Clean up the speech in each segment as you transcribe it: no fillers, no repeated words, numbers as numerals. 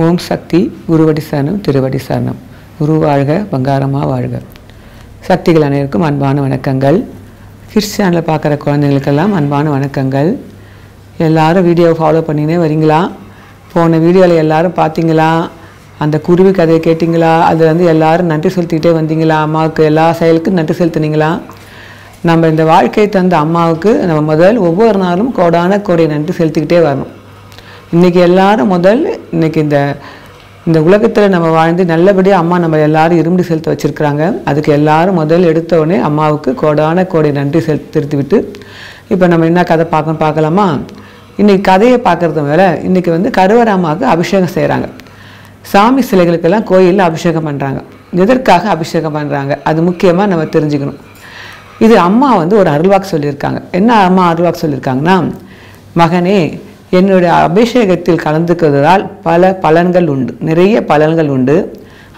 ஓம் சக்தி குருவடி சரணம் திருவடி சரணம். குரு வாழ்க, பங்காரமாக வாழ்க. சக்திகள் அனைவருக்கும் அன்பான வணக்கங்கள். கிட்ஸ் சேனலில் பார்க்குற குழந்தைங்களுக்கெல்லாம் அன்பான வணக்கங்கள். எல்லோரும் வீடியோவை ஃபாலோ பண்ணினே வரீங்களா? போன வீடியோவில் எல்லோரும் பார்த்தீங்களா? அந்த குருவி கதையை கேட்டிங்களா? அதில் எல்லோரும் நன்றி செலுத்திக்கிட்டே வந்தீங்களா? அம்மாவுக்கு எல்லா செயலுக்கும் நன்றி செலுத்துனீங்களா? நம்ம இந்த வாழ்க்கையை தந்த அம்மாவுக்கு நம்ம முதல் ஒவ்வொரு நாளும் கோடான கோடி நன்றி செலுத்திக்கிட்டே வரணும். இன்றைக்கி எல்லோரும் இன்றைக்கி இந்த உலகத்தில் நம்ம வாழ்ந்து நல்லபடியாக அம்மா நம்ம எல்லோரும் இரும்படி செலுத்த வச்சுருக்குறாங்க. அதுக்கு எல்லோரும் முதல் எடுத்தோடனே அம்மாவுக்கு கோடான கோடி நன்றி செலுத்திவிட்டு இப்போ நம்ம என்ன கதை பார்க்கலாமா? இன்றைக்கி கதையை பார்க்குறது மேலே இன்றைக்கி கருவறை அம்மாவுக்கு அபிஷேகம் செய்கிறாங்க. சாமி சிலைகளுக்கெல்லாம் கோயிலில் அபிஷேகம் பண்ணுறாங்க. எதற்காக அபிஷேகம் பண்ணுறாங்க அது முக்கியமாக நம்ம தெரிஞ்சுக்கணும். இது அம்மா ஒரு அருள்வாக்கு சொல்லியிருக்காங்க. என்ன அம்மா அருள்வாக்கு சொல்லியிருக்காங்கன்னா, மகனே, என்னுடைய அபிஷேகத்தில் கலந்துக்குவதால் பல பலன்கள் உண்டு, நிறைய பலன்கள் உண்டு.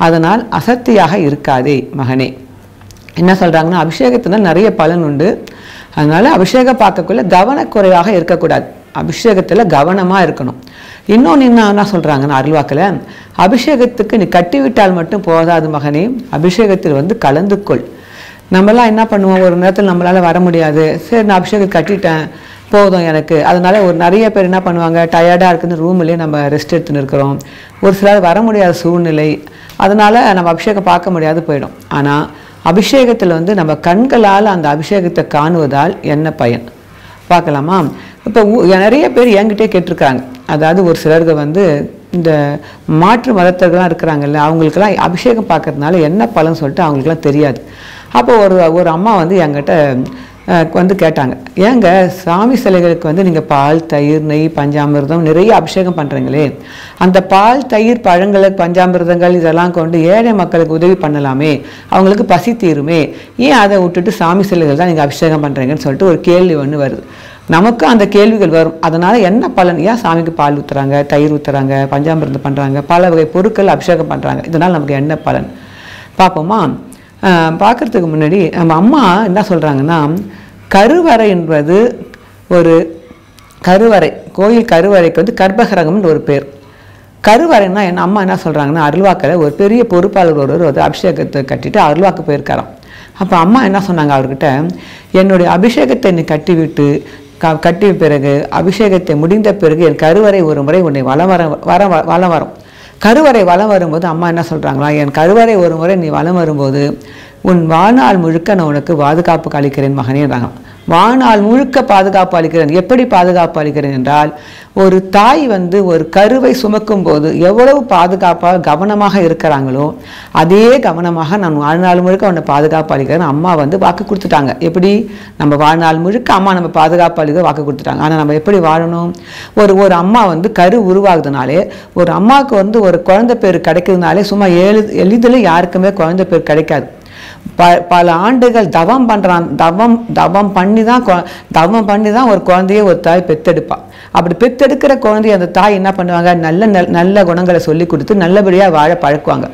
அதனால் அசத்தியாக இருக்காதே மகனே. என்ன சொல்கிறாங்கன்னா, அபிஷேகத்தினால் நிறைய பலன் உண்டு. அதனால் அபிஷேகம் பார்க்கக்குள்ள கவனக்குறைவாக இருக்கக்கூடாது. அபிஷேகத்தில் கவனமாக இருக்கணும். இன்னொன்று என்ன சொல்கிறாங்கன்னா அருள்வாக்கில், அபிஷேகத்துக்கு நீ கட்டிவிட்டால் மட்டும் போதாது மகனே, அபிஷேகத்தில் கலந்துக்கொள். நம்மளாம் என்ன பண்ணுவோம், ஒரு நேரத்தில் நம்மளால் வர முடியாது, சரி நான் அபிஷேகம் கட்டிட்டேன் போதும் எனக்கு. அதனால் நிறைய பேர் என்ன பண்ணுவாங்க, டயர்டாக இருக்குன்னு ரூம்லேயே நம்ம ரெஸ்ட் எடுத்துன்னு இருக்கிறோம். ஒரு சிலர் வர முடியாத சூழ்நிலை, அதனால் நம்ம அபிஷேகம் பார்க்க முடியாது போயிடும். ஆனால் அபிஷேகத்தில் நம்ம கண்களால் அந்த அபிஷேகத்தை காணுவதால் என்ன பயன் பார்க்கலாமா? இப்போ நிறைய பேர் என்கிட்டே கேட்டிருக்காங்க. அதாவது ஒரு சிலருக்கு இந்த மாற்று மதத்தர்கள்லாம் இருக்கிறாங்கல்ல, அவங்களுக்கெல்லாம் அபிஷேகம் பார்க்கறதுனால என்ன பலன் சொல்லிட்டு அவங்களுக்குலாம் தெரியாது. அப்போ ஒரு அம்மா என்கிட்ட கேட்டாங்க, ஏங்க சாமி சிலைகளுக்கு நீங்கள் பால், தயிர், நெய், பஞ்சாமிர்தம் நிறைய அபிஷேகம் பண்ணுறீங்களே, அந்த பால், தயிர், பழங்களுக்கு பஞ்சாமிர்தங்கள் இதெல்லாம் கொண்டு ஏழை மக்களுக்கு உதவி பண்ணலாமே, அவங்களுக்கு பசி தீருமே, ஏன் அதை விட்டுட்டு சாமி சிலைகள் தான் நீங்கள் அபிஷேகம் பண்ணுறீங்கன்னு சொல்லிட்டு ஒரு கேள்வி வருது. நமக்கு அந்த கேள்விகள் வரும். அதனால் என்ன பலன், ஏன் சாமிக்கு பால் ஊற்றுறாங்க, தயிர் ஊற்றுறாங்க, பஞ்சாமிர்தம் பண்ணுறாங்க, பல வகை பொருட்கள் அபிஷேகம் பண்ணுறாங்க, இதனால் நமக்கு என்ன பலன் பார்ப்போமா? பார்க்குறதுக்கு முன்னாடி நம்ம அம்மா என்ன சொல்கிறாங்கன்னா, கருவறை என்பது ஒரு கருவறை, கோயில் கருவறைக்கு கர்ப்பகிரகம்னு ஒரு பேர். கருவறைன்னா என்ன, அம்மா என்ன சொல்கிறாங்கன்னா, அருள்வாக்கில் ஒரு பெரிய பொறுப்பாளர் ஒருவர் அபிஷேகத்தை கட்டிட்டு அருள்வாக்கு போயிருக்காராம். அப்போ அம்மா என்ன சொன்னாங்க அவர்கிட்ட, என்னுடைய அபிஷேகத்தை நீ கட்டிவிட்டு கட்டிய பிறகு அபிஷேகத்தை முடிந்த பிறகு என் கருவறை ஒரு முறை உன்னை வலம் வரும். கருவறை வலம் வரும்போது அம்மா என்ன சொல்கிறாங்களா, என் கருவறை ஒரு முறை நீ வலம் வரும்போது உன் வாழ்நாள் முழுக்க நான் உனக்கு பாதுகாப்பு அளிக்கிறேன் மகனேன்றாங்க. வாழ்நாள் முழுக்க பாதுகாப்பு அளிக்கிறேன். எப்படி பாதுகாப்பு அளிக்கிறேன் என்றால், ஒரு தாய் ஒரு கருவை சுமக்கும் போது எவ்வளவு பாதுகாப்பாக கவனமாக இருக்கிறாங்களோ அதே கவனமாக நான் வாழ்நாள் முழுக்க உன்னை பாதுகாப்பு அளிக்கிறேன். அம்மா வாக்கு கொடுத்துட்டாங்க. எப்படி, நம்ம வாழ்நாள் முழுக்க அம்மா நம்ம பாதுகாப்பு அளிக்க வாக்கு கொடுத்துட்டாங்க. ஆனால் நம்ம எப்படி வாழணும்? ஒரு அம்மா கரு உருவாகுதுனாலே, ஒரு அம்மாவுக்கு ஒரு குழந்தை பேர் கிடைக்கிறதுனாலே சும்மா எளிதில் யாருக்குமே குழந்தை பேர் கிடைக்காது. பல ஆண்டுகள் தவம் பண்ணுறான், தவம் பண்ணி தான் ஒரு குழந்தைய ஒரு தாய் பெத்தெடுப்பாள். அப்படி பெத்தெடுக்கிற குழந்தைய அந்த தாய் என்ன பண்ணுவாங்க, நல்ல குணங்களை சொல்லி கொடுத்து நல்லபடியாக வாழ பழக்குவாங்க.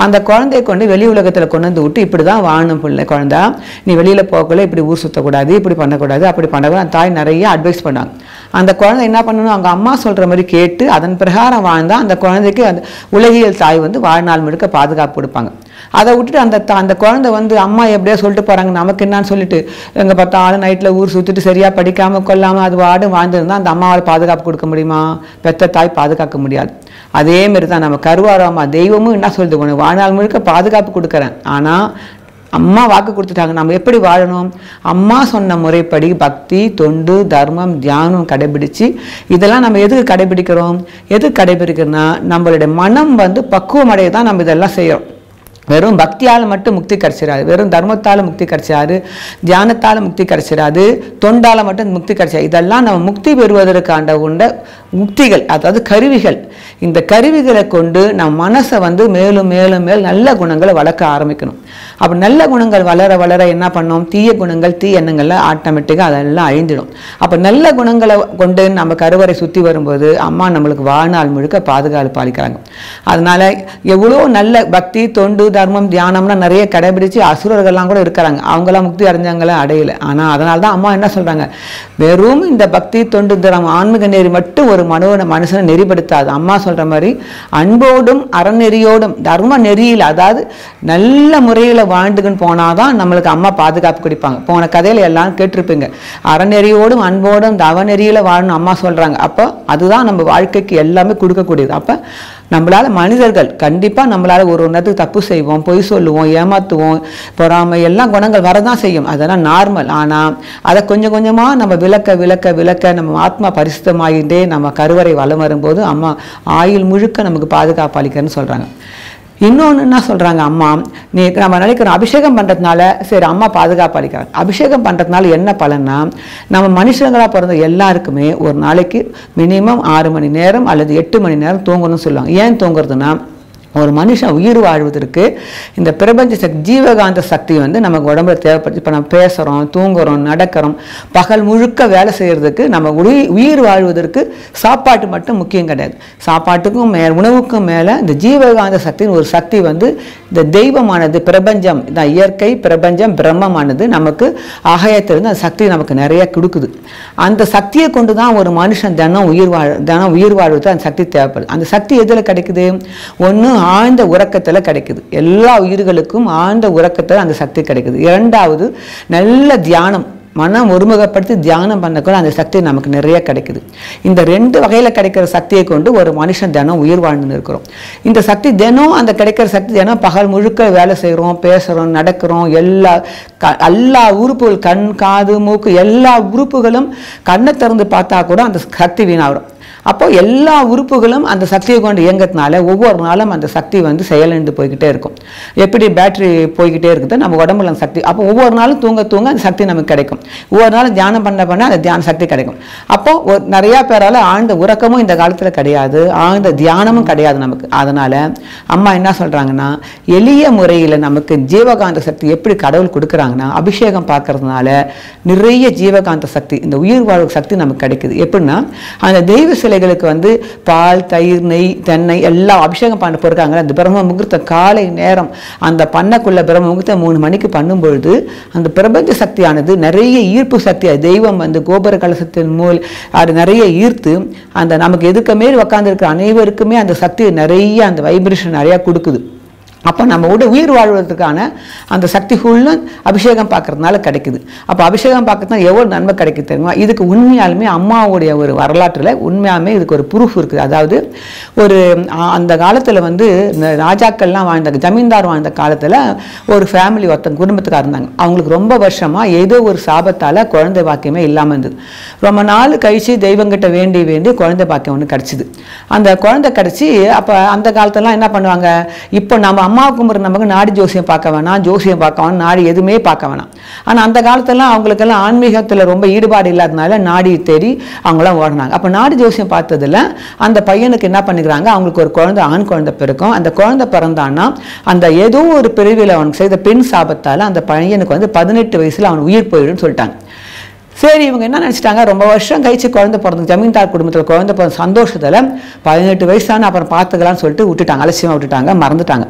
அந்த குழந்தைய கொண்டு வெளி உலகத்தில் கொண்டு விட்டு இப்படி தான் வாழணும் பிள்ளை, குழந்தை நீ வெளியில் போகக்குள்ள இப்படி ஊர் சுற்றக்கூடாது, இப்படி பண்ணக்கூடாது, அப்படி பண்ணக்கூடாது. அந்த தாய் நிறைய அட்வைஸ் பண்ணாங்க. அந்த குழந்தை என்ன பண்ணணும், அவங்க அம்மா சொல்கிற மாதிரி கேட்டு அதன் பிரகாரம் வாழ்ந்தால் அந்த குழந்தைக்கு அந்த உலகியல் தாய் வாழ்நாள் முழுக்க பாதுகாப்பு கொடுப்பாங்க. அதை விட்டுட்டு அந்த குழந்தை அம்மா எப்படியோ சொல்லிட்டு போகிறாங்க, நமக்கு என்னான்னு சொல்லிட்டு எங்கே பார்த்தாலும் நைட்டில் ஊர் சுற்றிட்டு சரியாக படிக்காமல் கொள்ளாமல் அது வாடுன்னு அந்த அம்மாவால் பாதுகாப்பு கொடுக்க முடியுமா? பெத்த தாய் பாதுகாக்க முடியாது. அதேமாரி தான் நம்ம கருவாராமா தெய்வமும் என்ன சொல்லுது, உனக்கு வாழ்நாள் முழுக்க பாதுகாப்பு கொடுக்குறேன். ஆனால் அம்மா வாக்கு கொடுத்துட்டாங்க. நம்ம எப்படி வாழணும்? அம்மா சொன்ன முறைப்படி பக்தி, தொண்டு, தர்மம், தியானம் கடைபிடிச்சு, இதெல்லாம் நம்ம எதுக்கு கடைபிடிக்கிறோம்? எதுக்கு கடைபிடிக்கிறோன்னா, நம்மளுடைய மனம் பக்குவம் அடைய தான் நம்ம இதெல்லாம் செய்கிறோம். வெறும் பக்தியால் மட்டும் முக்தி கிடைச்சிடாது, வெறும் தர்மத்தால் முக்தி கிடைச்சாது, தியானத்தால் முக்தி கிடைச்சிடாது, தொண்டால் மட்டும் முக்தி கிடைச்சாது. இதெல்லாம் நம்ம முக்தி பெறுவதற்கான முக்திகள், அதாவது கருவிகள். இந்த கருவிகளை கொண்டு நம்ம மனசை மேலும் மேலும் மேல் நல்ல குணங்களை வளர்க்க ஆரம்பிக்கணும். அப்படி நல்ல குணங்கள் வளர வளர என்ன பண்ணோம், தீய குணங்கள், தீய எண்ணங்கள்லாம் ஆட்டோமேட்டிக்காக அதெல்லாம் அழிந்துடும். அப்போ நல்ல குணங்களை கொண்டு நம்ம கருவறை சுற்றி வரும்போது அம்மா நம்மளுக்கு வாழ்நாள் முழுக்க பாதுகாப்பு அளிக்கிறாங்க. அதனால எவ்வளோ நல்ல பக்தி, தொண்டு, தர்மம், தியானம்லாம் நிறைய கடைபிடிச்சு அசுரர்கள்லாம் கூட இருக்கிறாங்க. அவங்களாம் முக்தி அடைஞ்சாங்களே, அடையலை. ஆனால் அதனால தான் அம்மா என்ன சொல்கிறாங்க, வெறும் இந்த பக்தி, தொண்டு, தர்மம், ஆன்மீக நெறி மட்டும் ஒரு மனுஷனை நெறிப்படுத்தாது. அம்மா சொல்கிற மாதிரி அன்போடும் அறநெறியோடும் தர்ம நெறியில், அதாவது நல்ல முறையில் வாழ்ந்துக்குன்னு போனால் தான் நம்மளுக்கு அம்மா பாதுகாப்பு கொடுப்பாங்க. போன கதையில் எல்லாம் கேட்டிருப்பீங்க, அறநெறியோடும் அன்போடும் தவநெறியில் வாழணும் அம்மா சொல்கிறாங்க. அப்போ அதுதான் நம்ம வாழ்க்கைக்கு எல்லாமே கொடுக்கக்கூடியது. அப்போ நம்மளால் மனிதர்கள் கண்டிப்பாக நம்மளால் ஒரு நேரத்துக்கு தப்பு செய்வோம், பொய் சொல்லுவோம், ஏமாற்றுவோம், பொறாமை எல்லாம் குணங்கள் வரதான் செய்யும், அதெல்லாம் நார்மல். ஆனால் அதை கொஞ்சம் கொஞ்சமாக நம்ம விளக்க விளக்க விளக்க நம்ம ஆத்மா பரிசுத்தமாகிட்டே நம்ம கருவறை வலம் வரும்போது அம்மா ஆயுள் முழுக்க நமக்கு பாதுகாப்பு அளிக்கிறேன்னு சொல்கிறாங்க. இன்னொன்று என்ன சொல்கிறாங்க, அம்மா நீ நம்ம நினைக்கிறோம் அபிஷேகம் பண்ணுறதுனால சரி அம்மா பாதுகாப்பு அளிக்கிறாங்க. அபிஷேகம் பண்ணுறதுனால என்ன பலன்னா, நம்ம மனுஷங்களாக பிறந்த எல்லாருக்குமே ஒரு நாளைக்கு மினிமம் 6 மணி நேரம் அல்லது 8 மணி நேரம் தூங்கணும்னு சொல்லுவாங்க. ஏன் தூங்குறதுன்னா, ஒரு மனுஷன் உயிர் வாழ்வதற்கு இந்த பிரபஞ்ச சக்தி, ஜீவகாந்த சக்தி வந்து நமக்கு உடம்புல தேவைப்படுது. இப்போ நம்ம பேசுகிறோம், தூங்குறோம், நடக்கிறோம், பகல் முழுக்க வேலை செய்கிறதுக்கு நம்ம உயிர் வாழ்வதற்கு சாப்பாட்டு மட்டும் முக்கியம் கிடையாது. சாப்பாட்டுக்கும் உணவுக்கும் மேலே இந்த ஜீவகாந்த சக்தின்னு ஒரு சக்தி வந்து இந்த தெய்வமானது, பிரபஞ்சம், இந்த இயற்கை பிரபஞ்சம் பிரம்மமானது நமக்கு ஆகாயத்திலிருந்து அந்த சக்தி நமக்கு நிறைய கொடுக்குது. அந்த சக்தியை கொண்டு தான் ஒரு மனுஷன் தினம் உயிர் வாழ்வதற்கு அந்த சக்தி தேவைப்படுது. அந்த சக்தி எதில் கிடைக்குது? ஒன்று ஆழ்ந்த உறக்கத்தில் கிடைக்குது. எல்லா உயிர்களுக்கும் ஆழ்ந்த உறக்கத்தில் அந்த சக்தி கிடைக்குது. இரண்டாவது, நல்ல தியானம், மனம் ஒருமுகப்படுத்தி தியானம் பண்ணக்கூட அந்த சக்தி நமக்கு நிறைய கிடைக்குது. இந்த 2 வகையில் கிடைக்கிற சக்தியை கொண்டு ஒரு மனுஷன் தினம் உயிர் வாழ்ந்துன்னு இருக்கிறோம். இந்த சக்தி தினம் அந்த கிடைக்கிற சக்தி தினம் பகல் முழுக்க வேலை செய்கிறோம், பேசுகிறோம், நடக்கிறோம், எல்லா உறுப்புகள், கண், காது, மூக்கு, எல்லா உறுப்புகளும் கண்ணை திறந்து பார்த்தா கூட அந்த சக்தி வீணாகும். அப்போ எல்லா உறுப்புகளும் அந்த சக்தியை கொண்டு இயங்கிறதுனால ஒவ்வொரு நாளும் அந்த சக்தி வந்து செயலிழந்து போய்கிட்டே இருக்கும். எப்படி பேட்டரி போய்கிட்டே இருக்குது நம்ம உடம்புல அந்த சக்தி. அப்போ ஒவ்வொரு நாளும் தூங்க தூங்க அந்த சக்தி நமக்கு கிடைக்கும். ஒவ்வொரு நாளும் தியானம் பண்ண அந்த தியான சக்தி கிடைக்கும். அப்போ நிறையா பேரால் ஆழ்ந்த உறக்கமும் இந்த காலத்தில் கிடையாது, ஆழ்ந்த தியானமும் கிடையாது நமக்கு. அதனால் அம்மா என்ன சொல்கிறாங்கன்னா, எளிய முறையில் நமக்கு ஜீவகாந்த சக்தி எப்படி கடவுள் கொடுக்குறாங்கன்னா, அபிஷேகம் பார்க்கறதுனால நிறைய ஜீவகாந்த சக்தி, இந்த உயிர் வாழ்வு சக்தி நமக்கு கிடைக்குது. எப்படின்னா, அந்த தெய்வ சிலைகளுக்கு வந்து பால், தயிர், நெய், தென்னை எல்லாம் அபிஷேகம் பண்ண போயிருக்காங்க. அந்த பிரம்ம முகூர்த்த காலை நேரம் அந்த பண்ணக்குள்ள பிரம்ம முகூர்த்தம் 3 மணிக்கு பண்ணும்பொழுது அந்த பிரபஞ்ச சக்தியானது நிறைய ஈர்ப்பு சக்தி, தெய்வம் வந்து கோபுர கலசத்தின் மூல் அது நிறைய ஈர்த்து அந்த நமக்கு எதுக்க மேல் உட்கார்ந்து இருக்கிற அனைவருக்குமே அந்த சக்தி நிறைய, அந்த வைப்ரேஷன் நிறையா கொடுக்குது. அப்போ நம்ம உயிர் வாழ்வதற்கான அந்த சக்தி ஃபுல்லும் அபிஷேகம் பார்க்கறதுனால கிடைக்குது. அப்போ அபிஷேகம் பார்க்கறதுனால எவ்வளோ நன்மை கிடைக்குது தெரியுமா? இதுக்கு உண்மையாலுமே அம்மாவுடைய ஒரு வரலாற்றில் உண்மையாலுமே இதுக்கு ஒரு ப்ரூஃப் இருக்குது. அதாவது ஒரு அந்த காலத்தில் வந்து இந்த ராஜாக்கள்லாம் வாழ்ந்த, ஜமீன்தார் வாழ்ந்த காலத்தில் ஒரு ஃபேமிலி ஒருத்தங்க குடும்பத்துக்காக இருந்தாங்க. அவங்களுக்கு ரொம்ப வருஷமாக ஏதோ ஒரு சாபத்தால் குழந்தை பாக்கியமே இல்லாமல் இருந்தது. ரொம்ப நாள் கழித்து தெய்வங்கிட்ட வேண்டி குழந்தை பாக்கியம் ஒன்று கிடச்சிது. அந்த குழந்தை கிடச்சி அப்போ அந்த காலத்திலலாம் என்ன பண்ணுவாங்க, இப்போ நம்ம அம்மா கும்பிட்ற நமக்கு நாடி ஜோசியம் பார்க்க வேணாம், ஜோசியம் பார்க்க வேணாம், நாடி எதுவுமே பார்க்க வேணாம். ஆனால் அந்த காலத்திலலாம் அவங்களுக்கெல்லாம் ஆன்மீகத்தில் ரொம்ப ஈடுபாடு இல்லாதனால நாடி தேடி அவங்களாம் ஓடினாங்க. அப்போ நாடி ஜோசியம் பார்த்ததில் அந்த பையனுக்கு என்ன பண்ணிக்கிறாங்க, அவங்களுக்கு ஒரு குழந்தை, ஆண் குழந்தை பிறக்கும். அந்த குழந்தை பிறந்தான்னா அந்த ஏதோ ஒரு பிரிவில் அவனுக்கு செய்த பெண் சாபத்தால் அந்த பையனுக்கு வந்து 18 வயசில் அவன் உயிர் போயிடுன்னு சொல்லிட்டாங்க. சரி, இவங்க என்ன நினச்சிட்டாங்க, ரொம்ப வருஷம் கழிச்சு குழந்தை பிறந்து ஜமீன்தார் குடும்பத்தில் குழந்தை பிறந்த சந்தோஷத்தில் 18 வயசான அப்புறம் பார்த்துக்கலான்னு சொல்லிட்டு விட்டுட்டாங்க, அலட்சியமாக விட்டுட்டாங்க, மறந்துட்டாங்க.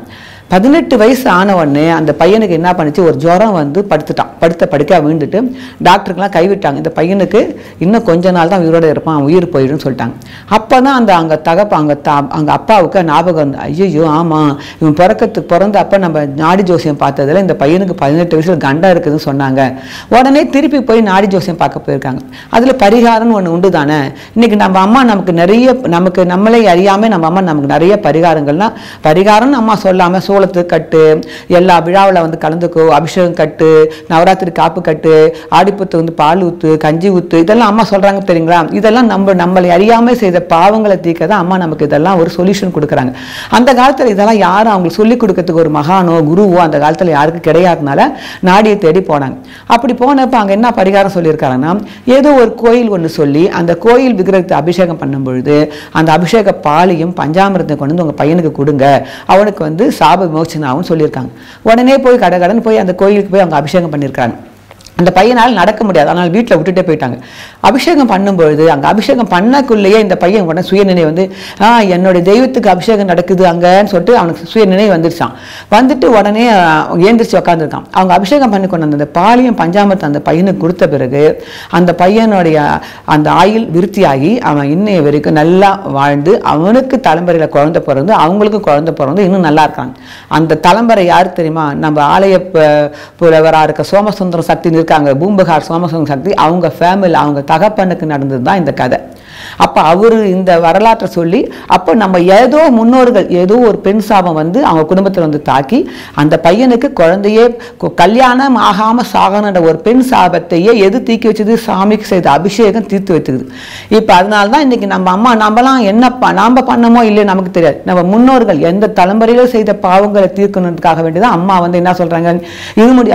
18 வயசு ஆன உடனே அந்த பையனுக்கு என்ன பண்ணிச்சு, ஒரு ஜுரம் வந்து படுத்துட்டான். படுக்க விழுந்துட்டு டாக்டருக்கெலாம் கைவிட்டாங்க. இந்த பையனுக்கு இன்னும் கொஞ்ச நாள் தான் உயிரோடு இருப்பான், உயிர் போயிடுன்னு சொல்லிட்டாங்க. அப்போ தான் அங்கே அப்பாவுக்கு ஞாபகம் வந்து, ஐயோ ஆமாம், இவன் பிறந்த அப்போ நம்ம நாடி ஜோசியம் பார்த்ததில் இந்த பையனுக்கு 18 வயசில் கண்டம் இருக்குதுன்னு சொன்னாங்க. உடனே திருப்பி போய் நாடி ஜோசியம் பார்க்க போயிருக்காங்க. அதில் பரிகாரம்னு ஒன்று உண்டு தானே. இன்றைக்கி நம்ம அம்மா நமக்கு நம்மளே அறியாமல் நம்ம அம்மா நமக்கு நிறைய பரிகாரம்னு அம்மா சொல்லாமல் சோளத்துக்கு கட்டு, எல்லா விழாவில் வந்து கலந்துக்கோ, அபிஷேகம் கட்டு, நவராத்திரி காப்பு கட்டு, ஆடிப்பூத்து வந்து பால் ஊற்று, கஞ்சி ஊற்று, இதெல்லாம் அம்மா சொல்கிறாங்க தெரியுங்களா. இதெல்லாம் நம்மளை அறியாமல் செய்த பாவங்களை தீர்க்க தான் அம்மா நமக்கு இதெல்லாம் ஒரு சொல்யூஷன் கொடுக்குறாங்க. அந்த காலத்தில் இதெல்லாம் யாரும் அவங்களுக்கு சொல்லிக் கொடுக்கறதுக்கு ஒரு மகானோ குருவோ அந்த காலத்தில் யாருக்கும் கிடையாதுனால நாடியை தேடி போனாங்க. அப்படி போனப்போ அங்கே என்ன பரிகாரம் சொல்லியிருக்காங்கன்னா, ஏதோ ஒரு கோயில் ஒன்று சொல்லி அந்த கோயில் விக்கிரகத்தை அபிஷேகம் பண்ணும் பொழுது அந்த அபிஷேக பாலையும் பஞ்சாமிரத்தை கொண்டு வந்து உங்கள் பையனுக்கு கொடுங்க, அவனுக்கு வந்து சாப விமோச்சனாவும் சொல்லியிருக்காங்க. உடனே போய் கடகடன் போய் அந்த கோயிலுக்கு போய் அவங்க அபிஷேகம் பண்ணியிருக்காங்க. அந்த பையனால் நடக்க முடியாது, ஆனால் வீட்டில் விட்டுட்டே போயிட்டாங்க. அபிஷேகம் பண்ணும்பொழுது அங்கே அபிஷேகம் பண்ணக்குள்ளேயே இந்த பையன் உடனே சுயநினைவு வந்து என்னுடைய தெய்வத்துக்கு அபிஷேகம் நடக்குது அங்கன்னு சொல்லிட்டு அவனுக்கு சுயநினைவு வந்துருச்சான். வந்துட்டு உடனே ஏந்திரிச்சு உட்காந்துருக்கான். அவங்க அபிஷேகம் பண்ணி கொண்டு வந்த அந்த பாலியம் பஞ்சாமத்தை அந்த பையனுக்கு கொடுத்த பிறகு அந்த பையனுடைய அந்த ஆயுள் விருத்தியாகி அவன் இன்னைய வரைக்கும் நல்லா வாழ்ந்து அவனுக்கு தலைமுறையில் குழந்தை பிறந்து அவங்களுக்கும் குழந்தை பிறந்து இன்னும் நல்லா இருக்காங்க. அந்த தலைமுறை யாரு தெரியுமா? நம்ம ஆலய புலவராக இருக்க சோமசுந்தரம் சக்தி இருக்காங்க, பூம்புகார் சோமசுந்தரம் சக்தி. அவங்க ஃபேமிலி அவங்க தகப்பனுக்கு நடந்தது தான் இந்த கதை. அப்போ அவரு இந்த வரலாற்றை சொல்லி அப்போ நம்ம ஏதோ முன்னோர்கள் ஏதோ ஒரு பெண் சாபம் வந்து அவங்க குடும்பத்தில் வந்து தாக்கி அந்த பையனுக்கு குழந்தையே கல்யாணம் ஆகாமல் சாகணுன்ற ஒரு பெண் சாபத்தையே எது தீக்கி வச்சது? சாமிக்கு செய்த அபிஷேகம் தீர்த்து வச்சுக்குது. இப்போ அதனால தான் இன்னைக்கு நம்ம அம்மா நம்மலாம் என்னப்பா நாம் பண்ணமோ இல்லையோ நமக்கு தெரியாது. நம்ம முன்னோர்கள் எந்த தலைமுறையிலும் செய்த பாவங்களை தீர்க்கணுன்றதுக்காக வேண்டியதான் அம்மா வந்து என்ன சொல்கிறாங்க, இருமுடி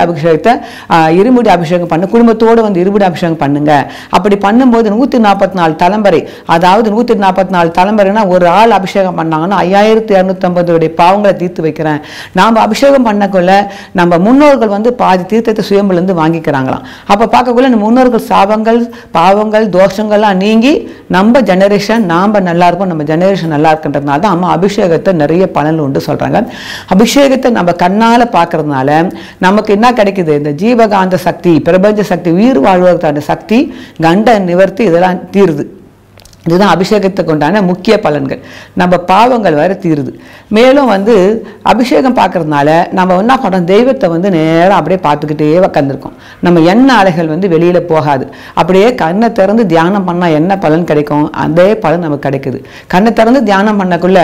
அபிஷேகம் பண்ணு, குடும்பத்தோடு வந்து இருமுடி அபிஷேகம் பண்ணுங்க. அப்படி பண்ணும்போது 144 தலைமுறை, அதாவது 144 தலைமுறைனா ஒரு ஆள் அபிஷேகம் பண்ணாங்கன்னா 5250 பாவங்களை தீர்த்து வைக்கிறேன். நாம் அபிஷேகம் பண்ணக்குள்ள நம்ம முன்னோர்கள் வந்து பாதி தீர்த்தத்தை சுயம்பிலிருந்து வாங்கிக்கிறாங்களாம். அப்போ பார்க்கக்குள்ள நம்ம முன்னோர்கள் சாபங்கள் பாவங்கள் தோஷங்கள்லாம் நீங்கி நம்ம ஜெனரேஷன் நாம் நல்லா இருப்போம், நம்ம ஜெனரேஷன் நல்லா இருக்குன்றதுனால தான் அம்மா அபிஷேகத்தை நிறைய பலன் உண்டு சொல்கிறாங்க. அபிஷேகத்தை நம்ம கண்ணால் பார்க்கறதுனால நமக்கு என்ன கிடைக்குது? இந்த ஜீவகாந்த சக்தி, பிரபஞ்ச சக்தி, உயிர் வாழ்வதற்கான சக்தி, கண்ட நிவர்த்தி, இதெல்லாம் தீருது. இதுதான் அபிஷேகத்தை கொண்டான முக்கிய பலன்கள். நம்ம பாவங்கள் வேறு தீருது. மேலும் வந்து அபிஷேகம் பார்க்கறதுனால நம்ம என்ன பண்ணுறோம்? தெய்வத்தை வந்து நேரம் அப்படியே பார்த்துக்கிட்டே உட்காந்துருக்கோம். நம்ம எண்ண அலைகள் வந்து வெளியில் போகாது. அப்படியே கண்ணை திறந்து தியானம் பண்ணால் என்ன பலன் கிடைக்கும்? அதே பலன் நமக்கு கிடைக்குது. கண்ணை திறந்து தியானம் பண்ணக்குள்ள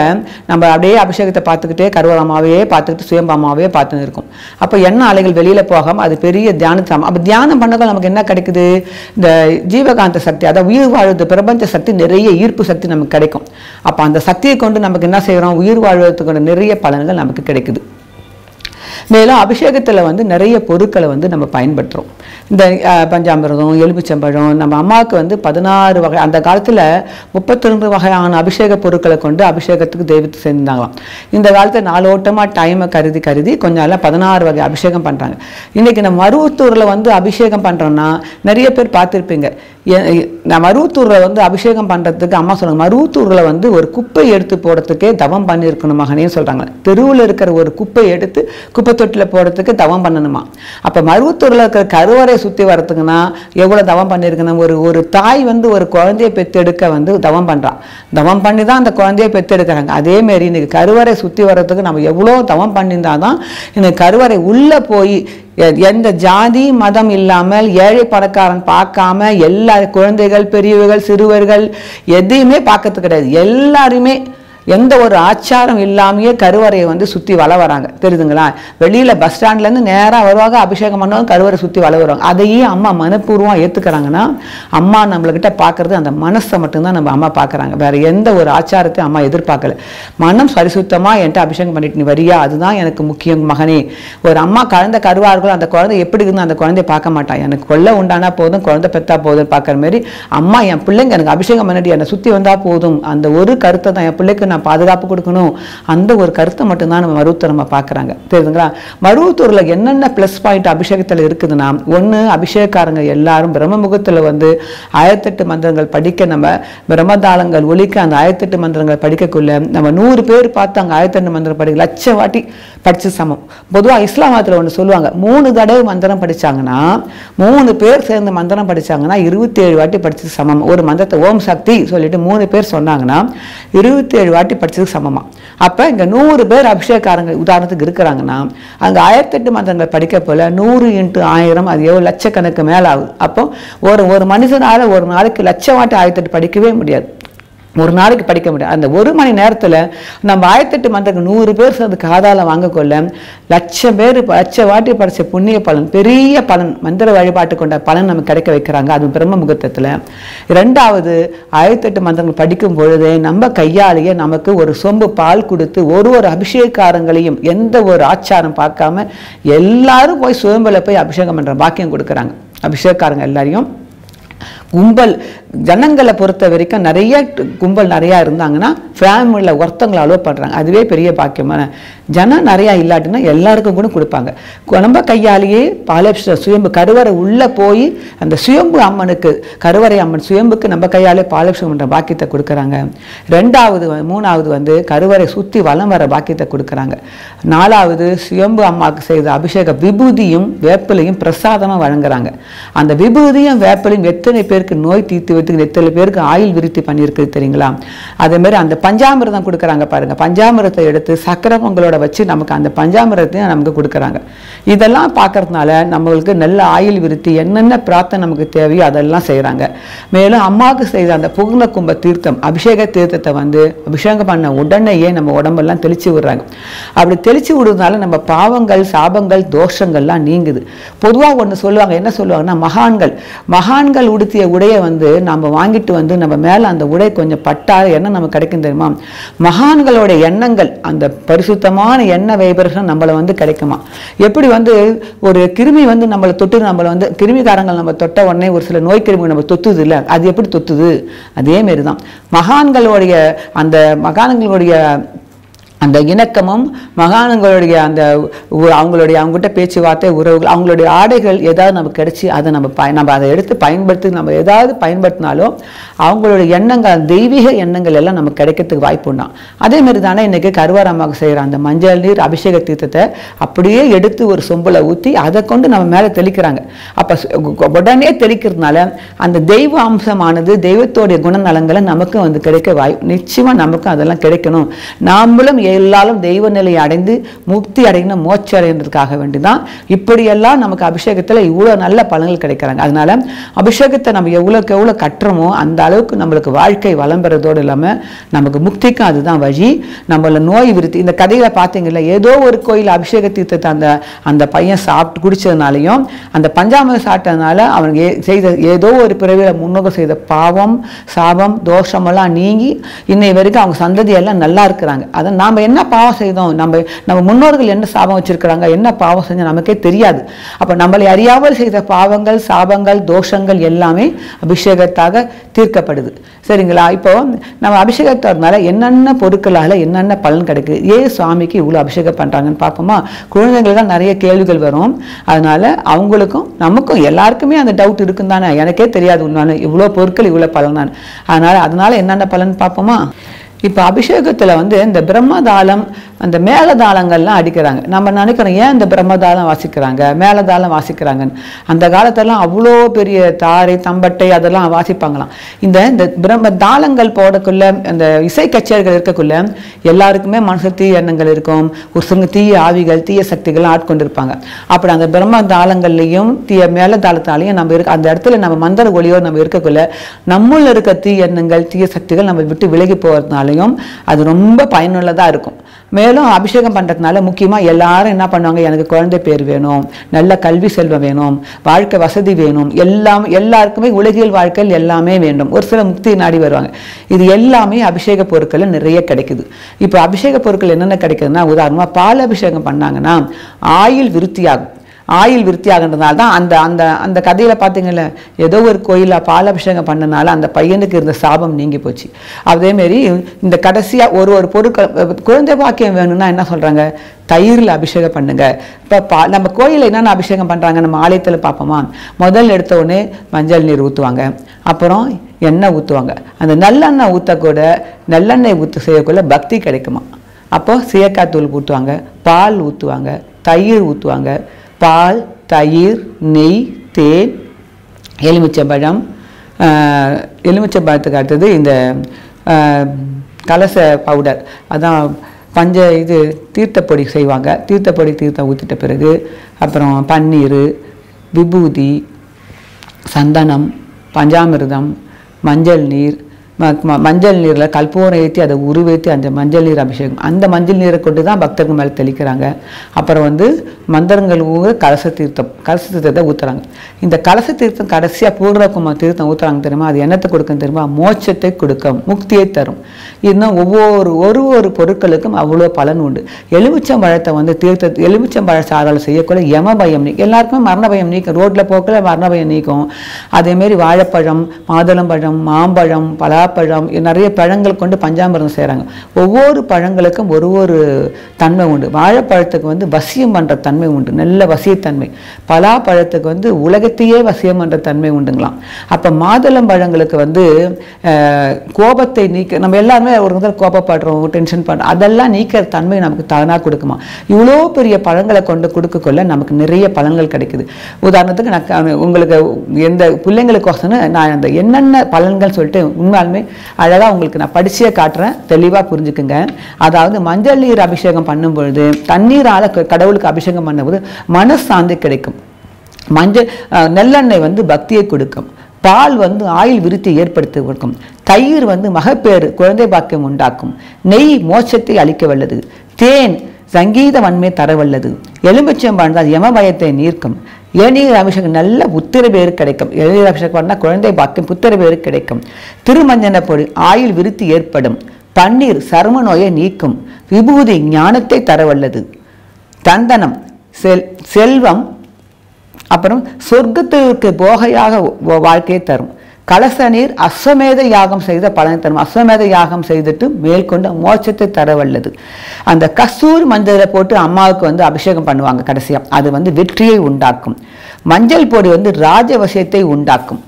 நம்ம அப்படியே அபிஷேகத்தை பார்த்துக்கிட்டே கருவலமாகவே பார்த்துக்கிட்டு சுயம்பாமாவே பார்த்துன்னு இருக்கும். அப்போ எண்ண அலைகள் வெளியில் போகாமல் அது பெரிய தியானம். அப்போ தியானம் பண்ணக்குள்ள நமக்கு என்ன கிடைக்குது? இந்த ஜீவகாந்த சக்தி, அதாவது உயிர் வாழ்வது பிரபஞ்ச சக்தி, நிறைய ஈர்ப்பு சக்தி நமக்கு கிடைக்கும். அப்போ அந்த சக்தியை கொண்டு நமக்கு என்ன செய்கிறோம்? உயிர் வாழ்வதற்கு நிறைய பலன்கள் நமக்கு கிடைக்குது. மேலும் அபிஷேகத்தில் வந்து நிறைய பொருட்களை வந்து நம்ம பயன்படுத்துகிறோம். இந்த பஞ்சாமிர்தம், எலுமிச்சம்பழம், நம்ம அம்மாவுக்கு வந்து 16 வகை, அந்த காலத்தில் 32 வகையான அபிஷேக பொருட்களை கொண்டு அபிஷேகத்துக்கு தெய்வத்தை செஞ்சாங்களாம். இந்த காலத்தில் நாளோட்டமாக டைமை கருதி கொஞ்சம் எல்லாம் 16 வகை அபிஷேகம் பண்ணுறாங்க. இன்றைக்கி நம்ம மருவத்தூரில் வந்து அபிஷேகம் பண்ணுறோன்னா நிறைய பேர் பார்த்துருப்பீங்க. நான் மருவத்தூரில் வந்து அபிஷேகம் பண்ணுறதுக்கு அம்மா சொல்கிறாங்க, மருவத்தூரில் வந்து ஒரு குப்பை எடுத்து போடுறதுக்கே தவம் பண்ணியிருக்கணும் மகனே சொல்கிறாங்க. தெருவில் இருக்கிற ஒரு குப்பை எடுத்து குப்பை தொட்டில் போடுறதுக்கு தவம் பண்ணணுமா? அப்போ மருவத்தூரில் இருக்கிற கருவறை சுற்றி வரத்துக்குன்னா எவ்வளோ தவம் பண்ணியிருக்கணும்? ஒரு தாய் வந்து ஒரு குழந்தையை பெற்றெடுக்க வந்து தவம் பண்ணுறான். தவம் பண்ணி தான் அந்த குழந்தையை பெற்றெடுக்கிறாங்க. அதேமாரி இன்றைக்கி கருவறை சுற்றி வர்றதுக்கு நம்ம எவ்வளோ தவம் பண்ணியிருந்தால் தான் இன்னைக்கு கருவறை உள்ளே போய் எந்த ஜாதி மதம் இல்லாமல் ஏழை பணக்காரன் பார்க்காம எல்லா குழந்தைகள் பெரியவர்கள் சிறுவர்கள் எதையுமே பார்க்கறது கிடையாது. எல்லாருமே எந்த ஒரு ஆச்சாரம் இல்லாமையே கருவறையை வந்து சுற்றி வள வராங்க. தெரியுதுங்களா? வெளியில் பஸ் ஸ்டாண்ட்லேருந்து நேராக வருவாங்க, அபிஷேகம் பண்ணுவாங்க, கருவறை சுற்றி வள வருவாங்க. அதையே அம்மா மனப்பூர்வமாக ஏற்றுக்கிறாங்கன்னா அம்மா நம்மள்கிட்ட பார்க்குறது அந்த மனசை மட்டும்தான் நம்ம அம்மா பார்க்குறாங்க. வேறு எந்த ஒரு ஆச்சாரத்தையும் அம்மா எதிர்பார்க்கல. மனம் பரிசுத்தமாக என்கிட்ட அபிஷேகம் பண்ணிட்டு நீ வரியா, அதுதான் எனக்கு முக்கியம் மகனே. ஒரு அம்மா குழந்தை கருவார்கள், அந்த குழந்தை எப்படி இருக்குன்னு அந்த குழந்தைய பார்க்க மாட்டான். எனக்கு கொள்ளை உண்டானா போதும், குழந்தை பெற்றா போதும் பார்க்குற மாதிரி அம்மா என் பிள்ளைங்க எனக்கு அபிஷேகம் பண்ணிட்டு என்னை சுற்றி வந்தால் போதும், அந்த ஒரு கருத்தை தான் என் பிள்ளைக்கு நான் பாதுகாப்பு கொடுக்கணும், அந்த ஒரு கருத்தை மட்டும்தான் நம்ம மருவத்தூர் நம்ம பார்க்குறாங்க. தெரியுதுங்களா? மருவத்தூரில் என்னென்ன ப்ளஸ் பாயிண்ட் அபிஷேகத்தில் இருக்குதுன்னா, ஒன்று அபிஷேகக்காரங்க எல்லாரும் பிரம்ம முகத்தில் வந்து 1008 மந்திரங்கள் படிக்க, நம்ம பிரம்மதாளங்கள் ஒழிக்க அந்த 1008 மந்திரங்கள் படிக்கக்குள்ள நம்ம 100 பேர் பார்த்து அங்கே 1008 மந்திரம் படிக்க 1,00,000 வாட்டி படித்து சமம். பொதுவாக இஸ்லாம் மதத்தில் ஒன்று சொல்லுவாங்க, 3 தடவை மந்திரம் படித்தாங்கன்னா 3 பேர் சேர்ந்து மந்திரம் படித்தாங்கன்னா 27 வாட்டி படித்தது சமம். ஒரு மந்திரத்தை ஓம் சக்தி சொல்லிட்டு 3 பேர் சொன்னாங்கன்னா 27 வாட்டி படிச்சதுக்கு சமமா. அப்போ இங்கே 100 பேர் அபிஷேகக்காரங்க உதாரணத்துக்கு இருக்கிறாங்கன்னா அங்கே 1008 மந்திரங்கள் படிக்க போல 100 × 1000 அது எவ்வளோ லட்சக்கணக்கு மேலே ஆகுது. அப்போ ஒரு மனுஷனால ஒரு நாளைக்கு 1,00,000 வாட்டி 1008 படிக்கவே முடியாது. ஒரு நாளைக்கு படிக்க முடியாது. அந்த 1 மணி நேரத்தில் நம்ம 1008 மந்திரங்கள் 100 பேர் சேர்ந்து காதால் வாங்கக்கொள்ள 1,00,000 பேர் 1,00,000 வாட்டி படித்த புண்ணிய பலன், பெரிய பலன், மந்திர வழிபாட்டு கொண்ட பலன் நமக்கு கிடைக்க வைக்கிறாங்க. அது பிரம்ம முகூர்த்தத்தில். 2வது 1008 மந்திரங்கள் படிக்கும் பொழுதே நம்ம கையாலேயே நமக்கு ஒரு சொம்பு பால் கொடுத்து ஒரு அபிஷேகக்காரங்களையும் எந்த ஒரு ஆச்சாரம் பார்க்காம எல்லாரும் போய் சுயம்பில் போய் அபிஷேகம் பண்ணுற பாக்கியம் கொடுக்குறாங்க. அபிஷேகக்காரங்க எல்லாரையும் கும்பல் ஜனங்களை பொறுத்த வரைக்கும் நிறைய கும்பல் நிறையா இருந்தாங்கன்னா ஃபேமிலியில் ஒருத்தவங்களை அலோவ் பண்ணுறாங்க. அதுவே பெரிய பாக்கியமான. ஜனம் நிறையா இல்லாட்டினா எல்லாருக்கும் கூட கொடுப்பாங்க. நம்ம கையாலேயே பாலாபிஷேகம் சுயம்பு கருவறை உள்ளே போய் அந்த சுயம்பு அம்மனுக்கு கருவறை அம்மன் சுயம்புக்கு நம்ம கையாலே பாலாபிஷேகம் பண்ணுற பாக்கியத்தை கொடுக்குறாங்க. மூணாவது கருவறை சுற்றி வலம் வர பாக்கியத்தை கொடுக்குறாங்க. 4வது சுயம்பு அம்மாவுக்கு செய்த அபிஷேக விபூதியும் வேப்பிலையும் பிரசாதமாக வழங்குறாங்க. அந்த விபூதியும் வேப்பிலையும் எத்தனை பேருக்கு நோய் தீர்த்து வைத்து எத்தனை பேருக்கு ஆயுள் விருத்தி பண்ணியிருக்கு தெரியுங்களா? அதே மாதிரி அந்த பஞ்சாமிரதம் கொடுக்குறாங்க பாருங்க. பஞ்சாமிரத்தை எடுத்து சக்கரை பொங்கலோட வச்சு நமக்கு அந்த பஞ்சாமிரத்தையும் நமக்கு கொடுக்குறாங்க. இதெல்லாம் பார்க்கறதுனால நம்மளுக்கு நல்ல ஆயுள் விருத்தி என்னென்ன பிரார்த்தனை நமக்கு தேவையோ அதெல்லாம் செய்கிறாங்க. மேலும் அம்மாவுக்கு செய்த அந்த புகுந்த கும்ப தீர்த்தம் அபிஷேக தீர்த்தத்தை அபிஷேகம் பண்ண உடனேயே நம்ம உடம்பெல்லாம் தெளிச்சு விடுறாங்க. அப்படி தெளிச்சு விடுறதுனால நம்ம பாவங்கள் சாபங்கள் தோஷங்கள்லாம் நீங்குது. பொதுவாக ஒன்று சொல்லுவாங்க, என்ன சொல்லுவாங்கன்னா மகான்கள் உடுத்திய உடையை நம்ம வாங்கிட்டு நம்ம மேலே அந்த உடை கொஞ்சம் பட்டால் என்ன நமக்கு கிடைக்கும் தெரியுமா? மகான்களோட எண்ணங்கள் அந்த பரிசுத்தமான எண்ண வைப்ரேஷன் நம்மளை கிடைக்குமா? எப்படி ஒரு கிருமி நம்மளை தொட்டு நம்மளை கிருமிகாரங்கள் நம்ம தொட்ட உடனே ஒரு சில நோய் கிருமி நம்ம தொத்துது இல்லை, அது எப்படி தொத்துது? அதே மாரி தான் மகான்களுடைய அந்த இணக்கமும் மகான்களுடைய அந்த அவங்ககிட்ட பேச்சுவார்த்தை உறவுகள் அவங்களுடைய ஆடைகள் ஏதாவது நமக்கு கிடைச்சி அதை நம்ம அதை எடுத்து பயன்படுத்தி நம்ம ஏதாவது பயன்படுத்தினாலும் அவங்களுடைய எண்ணங்கள் தெய்வீக எண்ணங்கள் எல்லாம் நமக்கு கிடைக்கிறதுக்கு வாய்ப்பு உண்டாம். அதேமாரி தானே இன்றைக்கி கருவாரமாக செய்கிற அந்த மஞ்சள் நீர் அபிஷேக தீர்த்தத்தை அப்படியே எடுத்து ஒரு சொம்பில் ஊற்றி அதை கொண்டு நம்ம மேலே தெளிக்கிறாங்க. அப்போ உடனே தெளிக்கிறதுனால அந்த தெய்வ அம்சமானது தெய்வத்தோடைய குணநலங்களை நமக்கு கிடைக்க வாய்ப்பு நிச்சயமாக நமக்கும் அதெல்லாம் கிடைக்கணும். நாமளும் எல்லாரும் தெய்வ நிலையை அடைந்து முக்தி அடையணும், மோட்சம் அடைகிறதுக்காக வேண்டிதான் இப்படியெல்லாம் நமக்கு அபிஷேகத்தில் இவ்வளோ நல்ல பலன்கள் கிடைக்கிறாங்க. அதனால அபிஷேகத்தை நம்ம எவ்வளோக்கு எவ்வளோ கட்டுறோமோ அந்த அளவுக்கு நம்மளுக்கு வாழ்க்கை வளம் பெறதோடு இல்லாமல் நமக்கு முக்திக்கும் அதுதான் வழி. நம்மள நோய் விருத்தி இந்த கதையில் பார்த்தீங்கல்ல, ஏதோ ஒரு கோயில் அபிஷேக தீர்த்தத்தை அந்த பையன் சாப்பிட்டு குடித்ததுனாலையும் அந்த பஞ்சாமிரம் சாப்பிட்டதுனால அவனுக்கு செய்த ஏதோ ஒரு பிறவியில் முன்னோக்க செய்த பாவம் சாபம் தோஷமெல்லாம் நீங்கி இன்னை வரைக்கும் அவங்க சந்ததியெல்லாம் நல்லா இருக்கிறாங்க. அதை நாம் என்ன பாவம் செய்தோம், நம்ம முன்னோர்கள் என்ன சாபம் வச்சிருக்கிறாங்க, என்ன பாவம் செஞ்சோம் நமக்கே தெரியாது. அப்போ நம்மளை அறியாமல் செய்த பாவங்கள் சாபங்கள் தோஷங்கள் எல்லாமே அபிஷேகத்தாக தீர்க்கப்படுது. சரிங்களா? இப்போ நம்ம அபிஷேகத்தினால என்னென்ன பொருட்களால் என்னென்ன பலன் கிடைக்குது, ஏன் சுவாமிக்கு இவ்வளோ அபிஷேகம் பண்ணுறாங்கன்னு பார்ப்போமா? குழந்தைங்களுக்கு தான் நிறைய கேள்விகள் வரும். அதனால அவங்களுக்கும் நமக்கும் எல்லாருக்குமே அந்த டவுட் இருக்குன்னு தானே, எனக்கே தெரியாது உண்மையான இவ்வளோ பொருட்கள் இவ்வளோ பலன் தான். அதனால என்னென்ன பலன் பார்ப்போமா? இப்போ அபிஷேகத்தில் இந்த பிரம்மதாளம் அந்த மேலதாளங்கள்லாம் அடிக்கிறாங்க. நம்ம நினைக்கிறோம் ஏன் இந்த பிரம்மதாளம் வாசிக்கிறாங்க மேலதாளம் வாசிக்கிறாங்கன்னு. அந்த காலத்தெல்லாம் அவ்வளோ பெரிய தாரை தம்பட்டை அதெல்லாம் வாசிப்பாங்களாம். இந்த பிரம்ம தாளங்கள் போடக்குள்ள அந்த இசை கச்சேரிகள் இருக்கக்குள்ள எல்லாருக்குமே மனசு தீய எண்ணங்கள் இருக்கும், ஒரு சில தீய ஆவிகள் தீய சக்திகள்லாம் ஆட்கொண்டிருப்பாங்க. அப்படி அந்த பிரம்ம தாளங்கள்லையும் மேலதாளத்தாலையும் நம்ம அந்த இடத்துல நம்ம மந்திர ஒளியோடு நம்ம இருக்கக்குள்ள நம்முள்ள இருக்க தீய எண்ணங்கள் தீய சக்திகள் நம்ம விட்டு விலகி போகிறதுனால அது ரொம்ப பயனுள்ளதாக இருக்கும். மேலும் அபிஷேகம் பண்ணுறதுனால முக்கியமாக எல்லாரும் என்ன பண்ணுவாங்க, எனக்கு குழந்தை பேர் வேணும், நல்ல கல்வி செல்வம் வேணும், வாழ்க்கை வசதி வேணும், எல்லாருக்குமே உலகியல் வாழ்க்கையில் எல்லாமே வேண்டும், ஒரு சில முக்தி நாடி வருவாங்க. இது எல்லாமே அபிஷேக பொருட்கள் நிறைய கிடைக்குது. இப்போ அபிஷேக பொருட்கள் என்னென்ன கிடைக்குதுன்னா, உதாரணமாக பால் அபிஷேகம் பண்ணாங்கன்னா ஆயுள் விருத்தியாகும். ஆயுள் விருத்தியாகின்றதுனால தான் அந்த கதையில் பார்த்தீங்கல்ல, ஏதோ ஒரு கோயிலில் பாலாபிஷேகம் பண்ணனால அந்த பையனுக்கு இருந்த சாபம் நீங்கி போச்சு. அதேமாரி இந்த கடைசியாக ஒரு பொருட்கள் குழந்தை பாக்கியம் வேணும்னா என்ன சொல்கிறாங்க, தயிரில் அபிஷேகம் பண்ணுங்க. இப்போ நம்ம கோயிலில் என்னென்ன அபிஷேகம் பண்ணுறாங்க நம்ம ஆலயத்தில் பார்ப்போமா? முதல் எடுத்த உடனே மஞ்சள் நீர் ஊற்றுவாங்க, அப்புறம் எண்ணெய் ஊற்றுவாங்க. அந்த நல்லெண்ணெய் ஊற்றக்கூட நல்லெண்ணெய் ஊற்று செய்யக்குள்ள பக்தி கிடைக்குமா? அப்போது சீயக்காய் தூள் ஊற்றுவாங்க, பால் ஊற்றுவாங்க, தயிர் ஊற்றுவாங்க. பால் தயிர் நெய் தேன் எலுமிச்சம்பழம், எலுமிச்சம்பழத்துக்கு அடுத்தது இந்த கலச பவுடர், அதான் தீர்த்தப்பொடி செய்வாங்க. தீர்த்தம் ஊற்றிட்ட பிறகு அப்புறம் பன்னீர் விபூதி சந்தனம் பஞ்சாமிர்தம் மஞ்சள் நீரில் கற்பூரம் ஏற்றி அதை உருவேற்றி அந்த மஞ்சள் நீர் அபிஷேகம், அந்த மஞ்சள் நீரை கொண்டு தான் பக்தர்கள் மேலே தெளிக்கிறாங்க. அப்புறம் மந்திரங்கள் கலச தீர்த்தத்தை ஊற்றுறாங்க. இந்த கலச தீர்த்தம் கடைசியாக பூர்ணகுமார் தீர்த்தம் ஊற்றுறாங்க தெரியுமா? அது என்னத்தை கொடுக்கும் தெரியுமா? மோட்சத்தை கொடுக்கும், முக்தியை தரும். இன்னும் ஒரு பொருட்களுக்கும் அவ்வளோ பலன் உண்டு. எலுமிச்சம்பழத்தை வந்து எலுமிச்சம்பழ சாரால் செய்யக்கூட யம பயம் நீக்கும். எல்லாருக்குமே மரண பயம் நீக்கும். ரோட்டில் போக்கில் மரண பயம் நீக்கும். அதேமாரி வாழைப்பழம், மாதுளம்பழம், மாம்பழம், பலாப்பழம், நிறைய பழங்கள் கொண்டு பஞ்சாமிர்தம் செய்கிறாங்க. ஒவ்வொரு பழங்களுக்கும் ஒரு தன்மை உண்டு. வாழைப்பழத்துக்கு வந்து வசியம் பண்ணுற தன்மை உண்டு, நல்ல வசியத்தன்மை. பலாப்பழத்துக்கு வந்து உலகத்தையே வசியம் பண்ணுற தன்மை உண்டுங்களாம். அப்போ மாதுளம்பழங்களுக்கு வந்து கோபத்தை நீக்க, நம்ம எல்லாருமே ஒரு கோபப்படுறோம், டென்ஷன் பண்ணுறோம், அதெல்லாம் நீக்கிற தன்மை நமக்கு தானாக கொடுக்குமா. இவ்வளோ பெரிய பழங்களை கொண்டு கொடுக்கக்குள்ள நமக்கு நிறைய பலன்கள் கிடைக்குது. உதாரணத்துக்கு நான் உங்களுக்கு எந்த பிள்ளைங்களுக்கோசம் நான் அந்த என்னென்ன பலன்கள் சொல்லிட்டு உண்மையாலுமே அழகாக உங்களுக்கு நான் படிச்சே காட்டுறேன், தெளிவாக புரிஞ்சுக்குங்க. அதாவது மஞ்சள் நீர் அபிஷேகம் பண்ணும் பொழுது, தண்ணீரால் கடவுளுக்கு அபிஷேகம் பண்ணும்போது மனசாந்தி கிடைக்கும். நெல்லெண்ணெய் வந்து பக்தியை கொடுக்கும். பால் வந்து ஆயுள் விருத்தி ஏற்படுத்தி கொடுக்கும். தயிர் வந்து மகப்பேறு குழந்தை பாக்கியம் உண்டாக்கும். நெய் மோட்சத்தை அளிக்க வல்லது. தேன் சங்கீத வன்மை தரவல்லது. எலுமிச்சம்பழம் யம பயத்தை நீர்க்கும். இளநீர் அபிஷேகம் நல்ல புத்திர பேரு கிடைக்கும். இளநீர் அபிஷேகம் பண்ணால் குழந்தை பாக்கியம் புத்திர பேரு கிடைக்கும். திருமஞ்சன பொடி ஆயுள் விருத்தி ஏற்படும். பன்னீர் சரும நோயை நீக்கும். விபூதி ஞானத்தை தரவல்லது. சந்தனம் செல்வம், அப்புறம் சொர்க்கத்திற்கு போகையாக வாழ்க்கையை தரும். கலச நீர் அஸ்வமேத யாகம் செய்த பலனை தரும். அஸ்வமேத யாகம் செய்துட்டு மேற்கொண்டு மோட்சத்தை தரவல்லது. அந்த கஸ்தூரி மஞ்சளை போட்டு அம்மாவுக்கு வந்து அபிஷேகம் பண்ணுவாங்க கடைசியா, அது வந்து வெற்றியை உண்டாக்கும். மஞ்சள் பொடி வந்து ராஜவசியத்தை உண்டாக்கும்.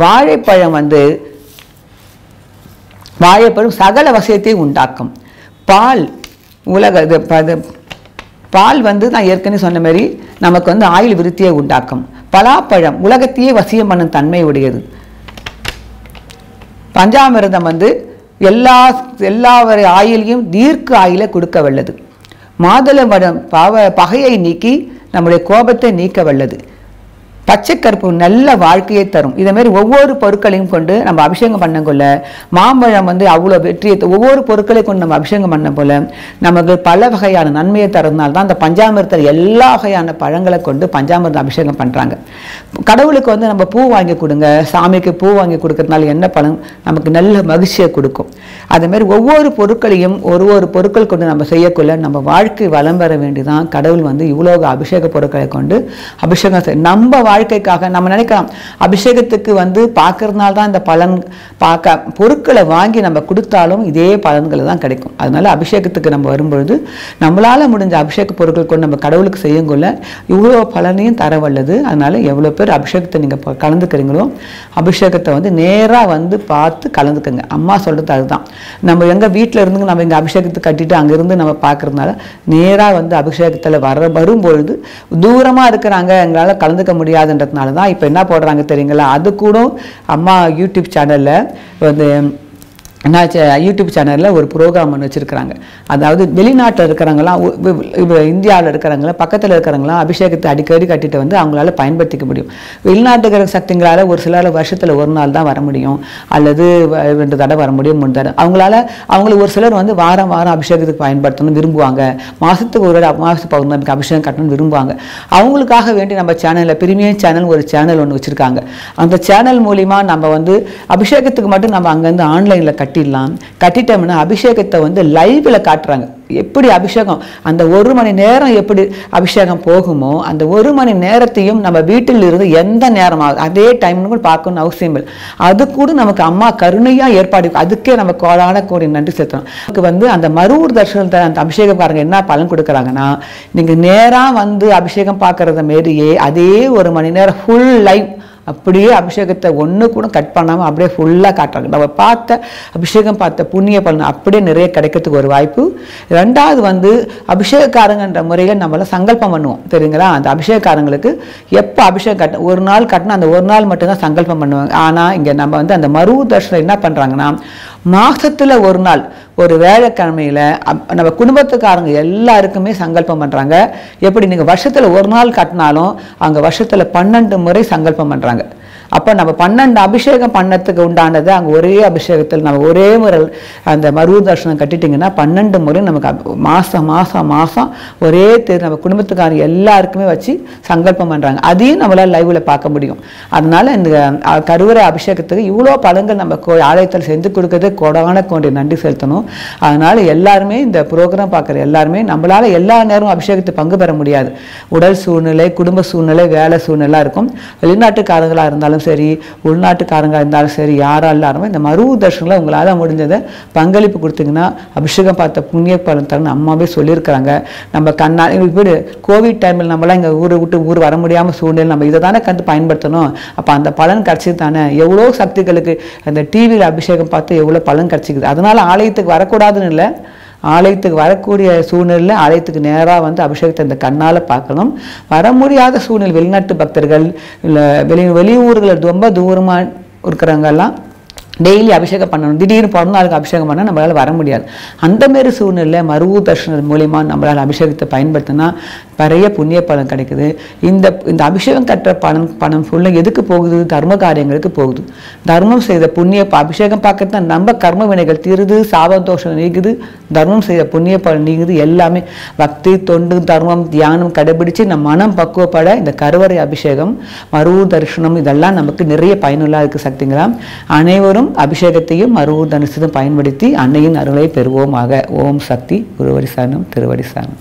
வாழைப்பழம் வந்து சகல வசியத்தை உண்டாக்கும். பால் பால் வந்து நான் ஏற்கனவே சொன்ன மாதிரி நமக்கு வந்து ஆயுள் விருத்தியை உண்டாக்கும். பலாப்பழம் உலகத்தையே வசியம் பண்ணும் தன்மை உடையது. பஞ்சாமிர்தம் வந்து எல்லா ஆயிலையும் தீர்க்க ஆயிலை கொடுக்க வல்லது. மாதுளம்பழம் பகையை நீக்கி நம்முடைய கோபத்தை நீக்க வல்லது. பச்சைக்கருப்பு நல்ல வாழ்க்கையை தரும். இதே மாதிரி ஒவ்வொரு பொருட்களையும் கொண்டு நம்ம அபிஷேகம் பண்ண கொள்ள, மாம்பழம் வந்து அவ்வளோ வெற்றியை, ஒவ்வொரு பொருட்களை கொண்டு நம்ம அபிஷேகம் பண்ண போல நமக்கு பல வகையான நன்மையை தருவதனால தான் அந்த பஞ்சாமிர்தத்தில் எல்லா வகையான பழங்களை கொண்டு பஞ்சாமிர்தம் அபிஷேகம் பண்ணுறாங்க. கடவுளுக்கு வந்து நம்ம பூ வாங்கி கொடுங்க, சாமிக்கு பூ வாங்கி கொடுக்கறதுனால என்ன பலன், நமக்கு நல்ல மகிழ்ச்சியை கொடுக்கும். அதேமாதிரி ஒவ்வொரு பொருட்களையும் ஒரு பொருட்கள் கொண்டு நம்ம செய்யக்குள்ள நம்ம வாழ்க்கை வளம் பெற வேண்டிதான். கடவுள் வந்து இவ்வளோ அபிஷேக பொருட்களை கொண்டு அபிஷேகம் நம்ம வாழ்க்கைக்காக நம்ம நினைக்கலாம் அபிஷேகத்துக்கு வந்து பார்க்கறதுனால தான் இந்த பலன் பொருட்களை வாங்கி நம்ம கொடுத்தாலும் இதே பலன்கள் தான் கிடைக்கும். அதனால அபிஷேகத்துக்கு நம்ம வரும்பொழுது நம்மளால முடிஞ்ச அபிஷேக பொருட்கள் கொண்டு நம்ம கடவுளுக்கு செய்யுங்கொள்ள இவ்வளோ பலனையும் தர வல்லது. அதனால எவ்வளோ பேர் அபிஷேகத்தை நீங்கள் கலந்துக்கிறீங்களோ அபிஷேகத்தை வந்து நேராக வந்து பார்த்து கலந்துக்குங்க. அம்மா சொல்கிறது அதுதான். நம்ம எங்கள் வீட்டில் இருந்து நம்ம இங்கே அபிஷேகத்தை கட்டிட்டு அங்கேருந்து நம்ம பார்க்கறதுனால நேராக வந்து அபிஷேகத்தில் வரும்பொழுது தூரமாக இருக்கிறாங்க எங்களால் கலந்துக்க முடியாதுன்றதுனால தான் இப்போ என்ன போடுறாங்க தெரியுங்களா, அது கூட அம்மா யூடியூப் சேனலில் வந்து யூடியூப் சேனலில் ஒரு ப்ரோக்ராம் ஒன்று வச்சுருக்கிறாங்க. அதாவது வெளிநாட்டில் இருக்கிறவங்களாம் இந்தியாவில் இருக்கிறவங்களாம் பக்கத்தில் இருக்கிறவங்களாம் அபிஷேகத்தை அடிக்கடி கட்டிட்டு வந்து அவங்களால பயன்படுத்திக்க முடியும். வெளிநாட்டுக்கிற சக்திங்களால் ஒரு சிலர் வருஷத்தில் ஒரு நாள் தான் வர முடியும், அல்லது 2 தடவை வர முடியும், 3 தடவை. அவங்களுக்கு ஒரு சிலர் வந்து வாரம் அபிஷேகத்துக்கு பயன்படுத்தணும்னு விரும்புவாங்க. மாதத்துக்கு ஒரு அமாவாசை பௌர்ணமிக்கு அபிஷேகம் கட்டணும்னு விரும்புவாங்க. அவங்களுக்காக வேண்டி நம்ம சேனலில் பிரீமியம் சேனல் ஒரு சேனல் ஒன்று வச்சுருக்காங்க. அந்த சேனல் மூலிமா நம்ம வந்து அபிஷேகத்துக்கு மட்டும் நம்ம அங்கேருந்து ஆன்லைனில் கட்டிட்டோம்னா அபிஷேகத்தை வந்து லைவ்ல காட்டுறாங்க. எப்படி அபிஷேகம் அந்த 1 மணி நேரம் எப்படி அபிஷேகம் போகுமோ அந்த 1 மணி நேரத்தையும் நம்ம வீட்டில் இருந்து எந்த நேரமாகும் அதே டைம்னு கூட பார்க்கணும்னு அவசியம் இல்லை. அது கூட நமக்கு அம்மா கருணையா ஏற்பாடு, அதுக்கே நம்ம கோடான கோடி நன்றி செலுத்தணும். நமக்கு வந்து அந்த மறுவூர் தரிசனத்தை அந்த அபிஷேகக்காரங்க என்ன பலன் கொடுக்குறாங்கன்னா, நீங்க நேரா வந்து அபிஷேகம் பார்க்கறத மாரியே அதே 1 மணி நேரம் ஃபுல் லைவ் அப்படியே அபிஷேகத்தை ஒன்று கூட கட் பண்ணாமல் அப்படியே ஃபுல்லாக காட்டுறாங்க. நம்ம அபிஷேகம் பார்த்த புண்ணிய பலன் அப்படியே நிறைய கிடைக்கிறதுக்கு ஒரு வாய்ப்பு. 2வது வந்து அபிஷேகக்காரங்கன்ற முறையில் நம்மளாம் சங்கல்பம் பண்ணுவோம் தெரியுங்களா. அந்த அபிஷேகக்காரங்களுக்கு எப்போ அபிஷேகம் ஒரு நாள் கட்டினா அந்த ஒரு நாள் மட்டும்தான் சங்கல்பம் பண்ணுவாங்க. ஆனால் இங்கே நம்ம வந்து அந்த மறு தர்ஷனம் என்ன பண்ணுறாங்கன்னா, மாதத்தில் ஒரு நாள் ஒரு வேலைக்கிழமையில் நம்ம குடும்பத்துக்காரங்க எல்லாருக்குமே சங்கல்பம் பண்ணுறாங்க. எப்படி நீங்கள் வருஷத்தில் ஒரு நாள் கட்டினாலும் அங்கே வருஷத்தில் 12 முறை சங்கல்பம் பண்ணுறாங்க. அப்போ நம்ம 12 அபிஷேகம் பண்ணத்துக்கு உண்டானது அங்கே ஒரே அபிஷேகத்தில் நம்ம ஒரே முறை அந்த மருவு தர்ஷனம் கட்டிட்டிங்கன்னா 12 முறை நமக்கு மாதம் மாதம் மாதம் ஒரே நம்ம குடும்பத்துக்கார எல்லாருக்குமே வச்சு சங்கல்பம் பண்ணுறாங்க. அதையும் நம்மளால் லைவில் பார்க்க முடியும். அதனால இந்த கருவறை அபிஷேகத்துக்கு இவ்வளோ பலன்கள் நம்ம ஆலயத்தில் செஞ்சு கொடுக்கறது கொடான கொண்டு நன்றி செலுத்தணும். அதனால எல்லாருமே இந்த ப்ரோக்ராம் பார்க்குற எல்லாருமே நம்மளால எல்லா நேரமும் அபிஷேகத்தை பங்கு பெற முடியாது. உடல் சூழ்நிலை, குடும்ப சூழ்நிலை, வேலை சூழ்நிலை இருக்கும். வெளிநாட்டுக்காரங்களாக இருந்தாலும் சரி, உள்நாட்டுக்காரங்களாக இருந்தாலும் சரி, யாராக எல்லாருமே இந்த மருவு தர்ஷனில் உங்களால் முடிஞ்சதை பங்களிப்பு கொடுத்தீங்கன்னா அபிஷேகம் பார்த்த புண்ணிய பலன் தரணும். அம்மாவே சொல்லியிருக்கிறாங்க. நம்ம கண்ணால் இப்படி கோவிட் டைமில் நம்மளாம் இங்கே ஊரை விட்டு ஊர் வர முடியாமல் சூழ்நிலை நம்ம இதை தானே கண்டு பயன்படுத்தணும். அப்போ அந்த பலன் கிடச்சிது தானே. எவ்வளோ சக்திகளுக்கு அந்த டிவியில் அபிஷேகம் பார்த்து எவ்வளோ பலன் கிடச்சிக்குது. அதனால் ஆலயத்துக்கு வரக்கூடாதுன்னு இல்லை, ஆலயத்துக்கு வரக்கூடிய சூழ்நிலையில் ஆலயத்துக்கு நேராக வந்து அபிஷேகத்தை இந்த கண்ணால் பார்க்கணும். வர முடியாத சூழ்நிலை வெளிநாட்டு பக்தர்கள் இல்லை வெளியூர்களில் ரொம்ப தூரமாக இருக்கிறவங்கெல்லாம் டெய்லி அபிஷேகம் பண்ணணும். திடீர்னு பிறந்த நாளுக்கு அபிஷேகம் பண்ணால் நம்மளால் வர முடியாது. அந்தமாரி சூழ்நிலையில் மருவு தர்ஷனம் மூலிமா நம்மளால் அபிஷேகத்தை பயன்படுத்தினா நிறைய புண்ணிய பலன் கிடைக்குது. இந்த அபிஷேகம் கட்டுற பணம் ஃபுல்லாக எதுக்கு போகுது? தர்ம காரியங்களுக்கு போகுது. தர்மம் செய்த புண்ணிய அபிஷேகம் பார்க்கறது தான் நம்ம கர்ம வினைகள் தீருது, சாபதோஷம் நீக்குது, தர்மம் செய்த புண்ணிய பலன் நீக்குது. எல்லாமே பக்தி, தொண்டு, தர்மம், தியானம் கடைபிடிச்சு நம்ம மனம் பக்குவப்பட இந்த கருவறை அபிஷேகம், மருவு தரிசனம் இதெல்லாம் நமக்கு நிறைய பயனுள்ள இருக்கு சக்திங்களாம். அனைவரும் அபிஷேகத்தையும் மருவு தரிசனம் பயன்படுத்தி அன்னையின் அருளை பெறுவோமாக. ஓம் சக்தி. குருவடி சரணம், திருவடி சரணம்.